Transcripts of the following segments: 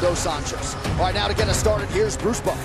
dos Anjos. All right, now to get us started, here's Bruce Buck.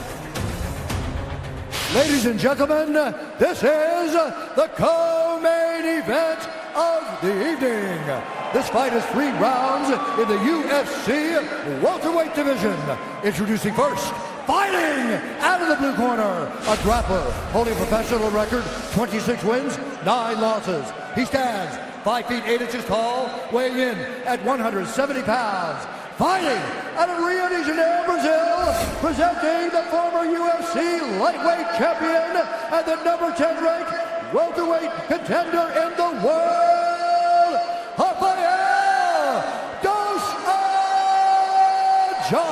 Ladies and gentlemen, this is the co-main event of the evening. This fight is 3 rounds in the UFC welterweight division. Introducing first, fighting out of the blue corner, a grappler holding a professional record, 26 wins, 9 losses. He stands 5 feet 8 inches tall, weighing in at 170 pounds. Fighting out of Rio de Janeiro, Brazil, presenting the former UFC lightweight champion and the number 10 ranked welterweight contender in the world, Rafael dos Anjos.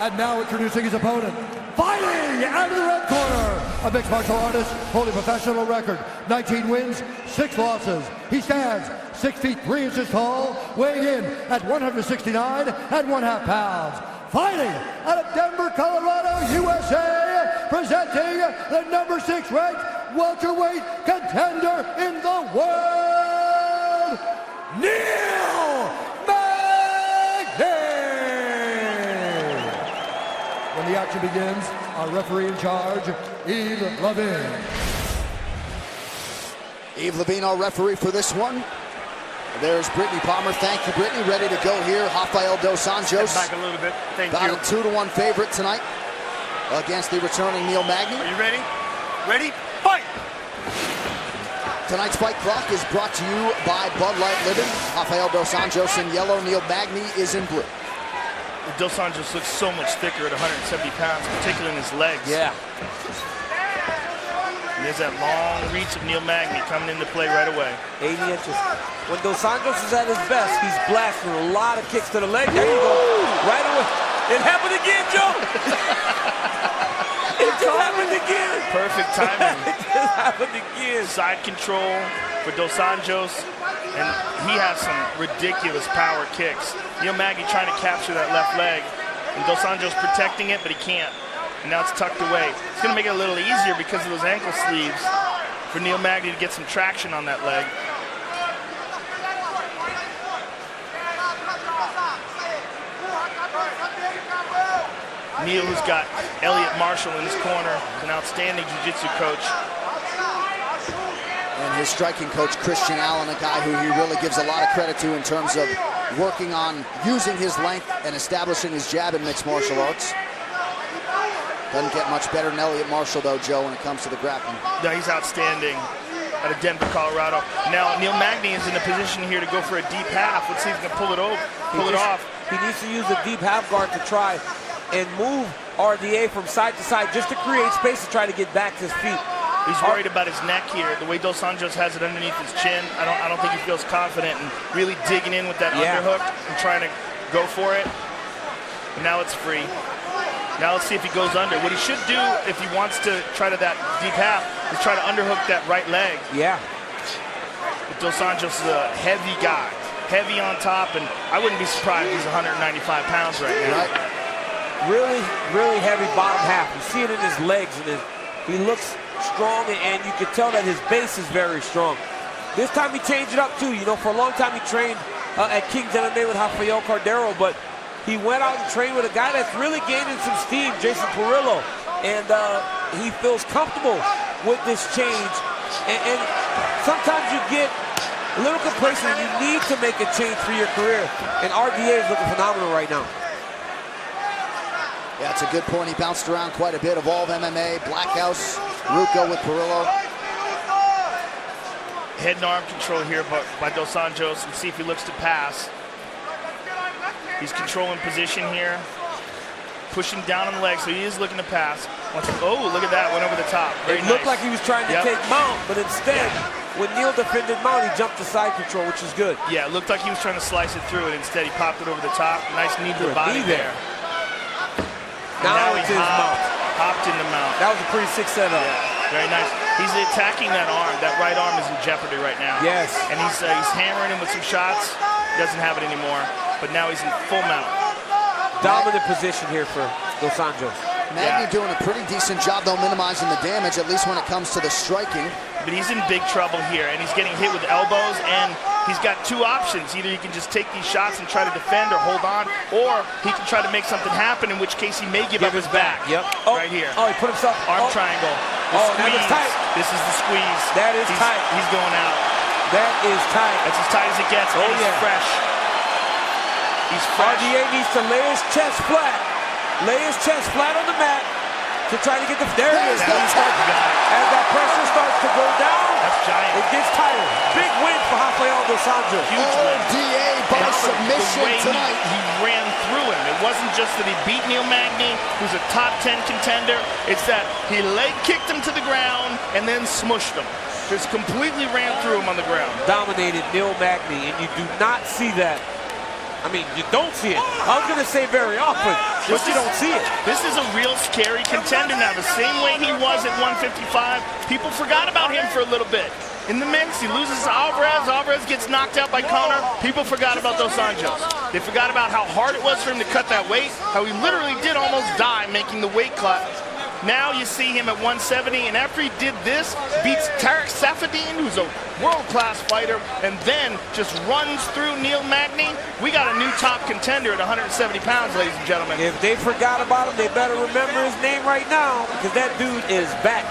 And now introducing his opponent, fighting out of the red corner, a mixed martial artist holding professional record, 19 wins, 6 losses. He stands 6 feet 3 inches tall, weighing in at 169 1/2 pounds. Fighting out of Denver, Colorado, USA, presenting the number 6 ranked welterweight contender in the world, Neil Magny. When the action begins, our referee in charge, Yves Levine. Yves Levine, our referee for this one. There's Brittany Palmer. Thank you, Brittany. Ready to go here. Rafael dos Anjos. Step back a little bit. Thank about you. a 2-1 favorite tonight against the returning Neil Magny. Are you ready? Ready? Fight! Tonight's fight clock is brought to you by Bud Light Living. Rafael dos Anjos in yellow. Neil Magny is in blue. Dos Anjos looks so much thicker at 170 pounds, particularly in his legs. Yeah. There's that long reach of Neil Magny coming into play right away. 80 inches. When dos Anjos is at his best, he's blasting a lot of kicks to the leg. There you go. Right away. It happened again, Joe. It just happened again. Perfect timing. It just happened again. Side control for dos Anjos, and he has some ridiculous power kicks. Neil Magny trying to capture that left leg, and dos Anjos protecting it, but he can't. And now it's tucked away. It's going to make it a little easier because of those ankle sleeves for Neil Magny to get some traction on that leg. Neil, who's got Elliot Marshall in his corner, an outstanding jiu-jitsu coach. And his striking coach, Christian Allen, a guy who he really gives a lot of credit to in terms of working on using his length and establishing his jab in mixed martial arts. Doesn't get much better than Elliot Marshall, though, Joe, when it comes to the grappling. No, he's outstanding out of Denver, Colorado. Now, Neil Magny is in a position here to go for a deep half. Let's see if he can pull it off. He needs to use a deep half guard to try and move RDA from side to side just to create space to try to get back to his feet. He's worried about his neck here. The way dos Anjos has it underneath his chin, I don't think he feels confident in really digging in with that underhook and trying to go for it. And now it's free. Now let's see if he goes under. What he should do if he wants to try to that deep half is try to underhook that right leg. Yeah. But dos Anjos is a heavy guy, heavy on top, and I wouldn't be surprised if he's 195 pounds right now. Really, really heavy bottom half. You see it in his legs, and he looks strong, and you can tell that his base is very strong. This time he changed it up too. You know, for a long time he trained at King's MMA with Rafael Cordero, but he went out and trained with a guy that's really gaining some steam, Jason Perillo, and he feels comfortable with this change. And sometimes you get a little complacent. You need to make a change for your career, and RDA is looking phenomenal right now. Yeah, it's a good point. He bounced around quite a bit. Evolve MMA, Black House, Ruco with Perillo. Head and arm control here by dos Anjos. Let's see if he looks to pass. He's controlling position here, pushing down on the leg, so he is looking to pass. Oh, look at that, went over the top. Very nice. Looked like he was trying to take Mount, but instead, when Neil defended Mount, he jumped to side control, which is good. Yeah, it looked like he was trying to slice it through, and instead he popped it over the top. Nice knee to the body there. Now it's his Mount. Hopped into Mount. That was a pretty sick setup. Yeah, very nice. He's attacking that arm. That right arm is in jeopardy right now. Yes. And he's hammering him with some shots. Doesn't have it anymore. But now he's in full mount. Dominant position here for dos Anjos. Magny doing a pretty decent job, though, minimizing the damage, at least when it comes to the striking. But he's in big trouble here, and he's getting hit with elbows, and he's got two options. Either he can just take these shots and try to defend or hold on, or he can try to make something happen, in which case he may give up his back. Yep. Right here. Oh, he put himself. Arm triangle. That is tight. This is the squeeze. That is tight. He's going out. That is tight. That's as tight as it gets. Oh, and he's fresh. He's fresh. RDA needs to lay his chest flat. Lay his chest flat on the mat to try to get the. There it is. As that pressure starts to go down, that's giant. It gets tighter. Big win for Rafael dos Anjos. Huge win. RDA by submission tonight. He ran through him. It wasn't just that he beat Neil Magny, who's a top 10 contender. It's that he leg kicked him to the ground and then smushed him. Just completely ran through him on the ground. Dominated Neil Magny, and you do not see that. I mean, you don't see it. I was going to say very often, but you don't see it. This is a real scary contender now. The same way he was at 155, people forgot about him for a little bit. In the mix, he loses to Alvarez. Alvarez gets knocked out by Conor. People forgot about dos Anjos. They forgot about how hard it was for him to cut that weight, how he literally did almost die making the weight cut. Now you see him at 170, and after he did this, beats Tarek Safadine, who's a world-class fighter, and then just runs through Neil Magny. We got a new top contender at 170 pounds, ladies and gentlemen. If they forgot about him, they better remember his name right now, because that dude is back.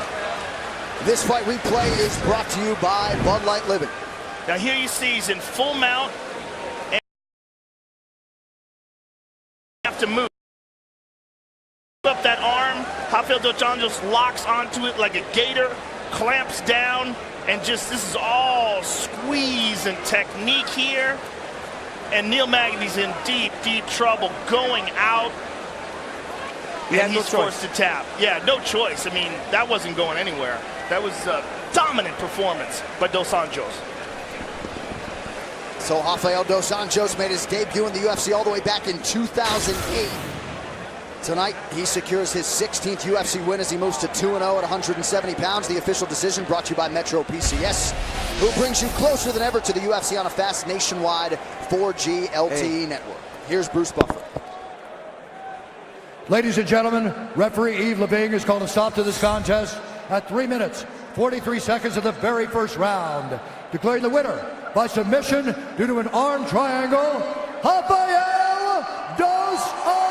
This fight replay is brought to you by Bud Light Living. Now here you see he's in full mount, and have to move up that arm. Rafael dos Anjos locks onto it like a gator, clamps down, and just, this is all squeeze and technique here. And Neil Magny's in deep, deep trouble going out. And he's forced to tap. Yeah, no choice. I mean, that wasn't going anywhere. That was a dominant performance by dos Anjos. So Rafael dos Anjos made his debut in the UFC all the way back in 2008. Tonight, he secures his 16th UFC win as he moves to 2-0 at 170 pounds. The official decision brought to you by Metro PCS, who brings you closer than ever to the UFC on a fast nationwide 4G LTE network. Here's Bruce Buffer. Ladies and gentlemen, referee Yves Leving has called a stop to this contest at 3 minutes, 43 seconds of the very first round, declaring the winner by submission due to an arm triangle, Rafael dos Anjos.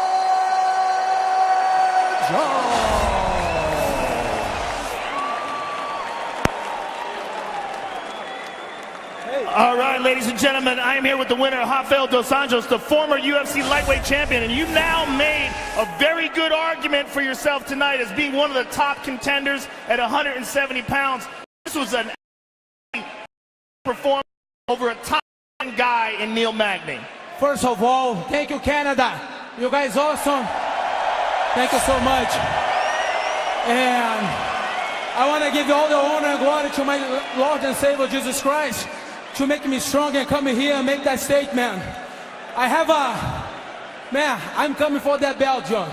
All right, ladies and gentlemen, I am here with the winner, Rafael dos Anjos, the former UFC lightweight champion, and you now made a very good argument for yourself tonight as being one of the top contenders at 170 pounds. This was an performance over a top guy in Neil Magny. First of all, thank you, Canada. You guys awesome. Thank you so much. And I want to give all the honor and glory to my Lord and Savior Jesus Christ to make me strong and come here and make that statement. I'm coming for that belt, John.